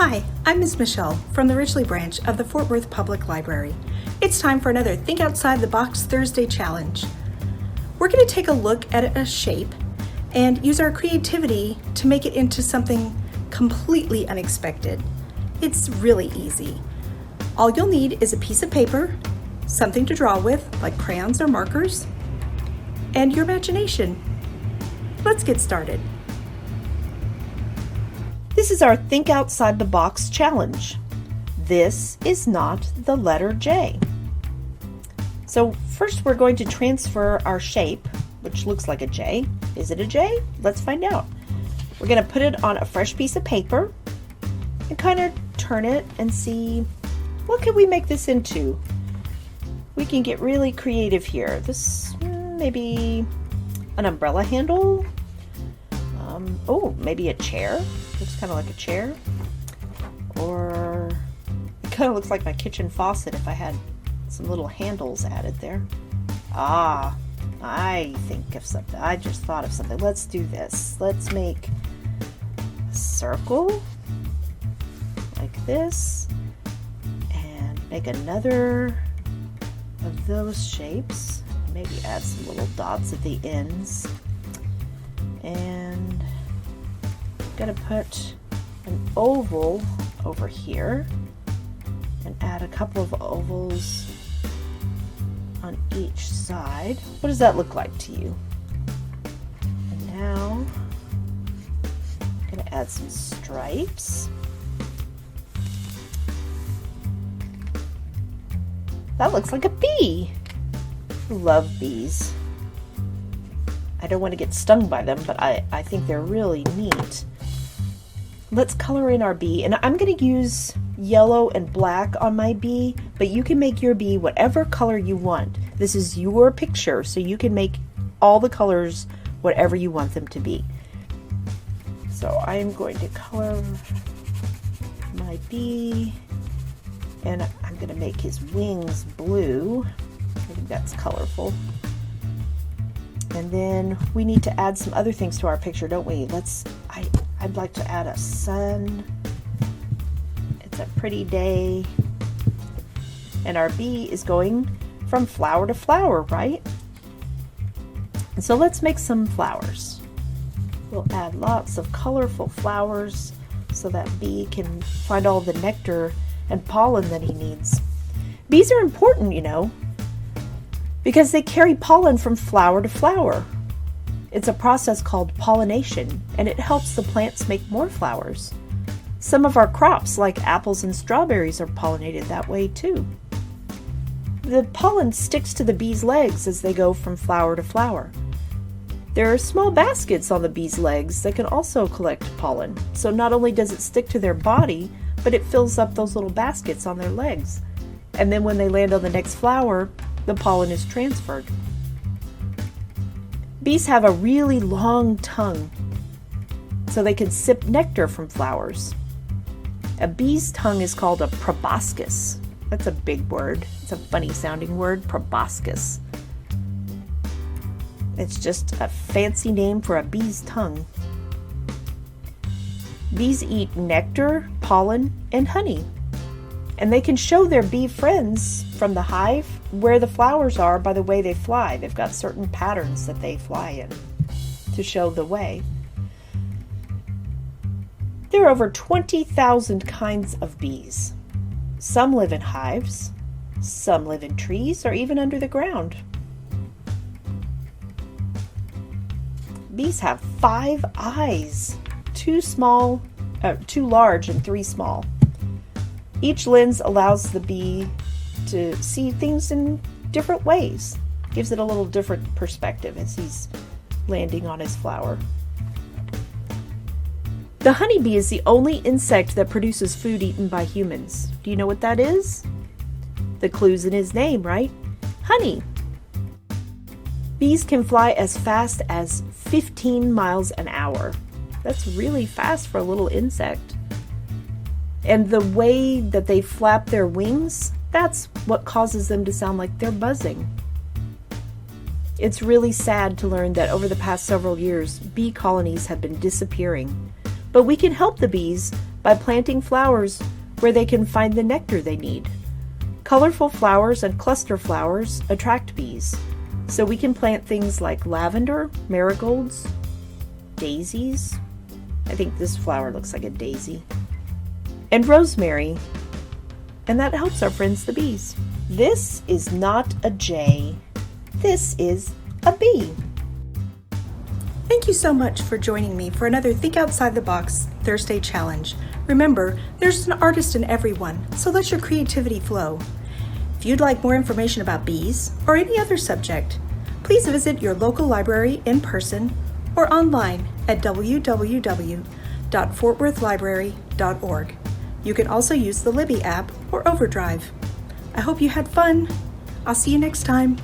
Hi, I'm Ms. Michelle from the Ridgely branch of the Fort Worth Public Library. It's time for another Think Outside the Box Thursday challenge. We're going to take a look at a shape and use our creativity to make it into something completely unexpected. It's really easy. All you'll need is a piece of paper, something to draw with, like crayons or markers, and your imagination. Let's get started. This is our Think Outside the Box challenge. This is not the letter J. So first we're going to transfer our shape, which looks like a J. Is it a J? Let's find out. We're going to put it on a fresh piece of paper and kind of turn it and see, what can we make this into? We can get really creative here. This maybe an umbrella handle. Oh, maybe a chair. Looks kind of like a chair. Or it kind of looks like my kitchen faucet if I had some little handles added there. Ah, I think of something. I just thought of something. Let's do this. Let's make a circle like this and make another of those shapes. Maybe add some little dots at the ends. And I'm going to put an oval over here and add a couple of ovals on each side. What does that look like to you? And now I'm going to add some stripes. That looks like a bee. I love bees. I don't want to get stung by them, but I think they're really neat. Let's color in our bee, and I'm going to use yellow and black on my bee, but you can make your bee whatever color you want. This is your picture, so you can make all the colors whatever you want them to be. So I'm going to color my bee, and I'm going to make his wings blue. I think that's colorful. And then we need to add some other things to our picture, don't we? I'd like to add a sun. It's a pretty day. And our bee is going from flower to flower, right? And so let's make some flowers. We'll add lots of colorful flowers so that bee can find all the nectar and pollen that he needs. Bees are important, you know, because they carry pollen from flower to flower. It's a process called pollination, and it helps the plants make more flowers. Some of our crops, like apples and strawberries, are pollinated that way too. The pollen sticks to the bee's legs as they go from flower to flower. There are small baskets on the bee's legs that can also collect pollen. So not only does it stick to their body, but it fills up those little baskets on their legs. And then when they land on the next flower, the pollen is transferred. Bees have a really long tongue, so they can sip nectar from flowers. A bee's tongue is called a proboscis. That's a big word. It's a funny sounding word, proboscis. It's just a fancy name for a bee's tongue. Bees eat nectar, pollen, and honey. And they can show their bee friends from the hive where the flowers are by the way they fly. They've got certain patterns that they fly in to show the way. There are over 20,000 kinds of bees. Some live in hives, some live in trees, or even under the ground. Bees have 5 eyes, 2 large and 3 small. Each lens allows the bee to see things in different ways. Gives it a little different perspective as he's landing on his flower. The honeybee is the only insect that produces food eaten by humans. Do you know what that is? The clue's in his name, right? Honey. Bees can fly as fast as 15 miles an hour. That's really fast for a little insect. And the way that they flap their wings, that's what causes them to sound like they're buzzing. It's really sad to learn that over the past several years, bee colonies have been disappearing. But we can help the bees by planting flowers where they can find the nectar they need. Colorful flowers and cluster flowers attract bees, so we can plant things like lavender, marigolds, daisies. I think this flower looks like a daisy. And rosemary. And that helps our friends the bees. This is not a J. This is a bee. Thank you so much for joining me for another Think Outside the Box Thursday challenge. Remember, there's an artist in everyone, so let your creativity flow. If you'd like more information about bees or any other subject, please visit your local library in person or online at www.fortworthlibrary.org. You can also use the Libby app or Overdrive. I hope you had fun. I'll see you next time.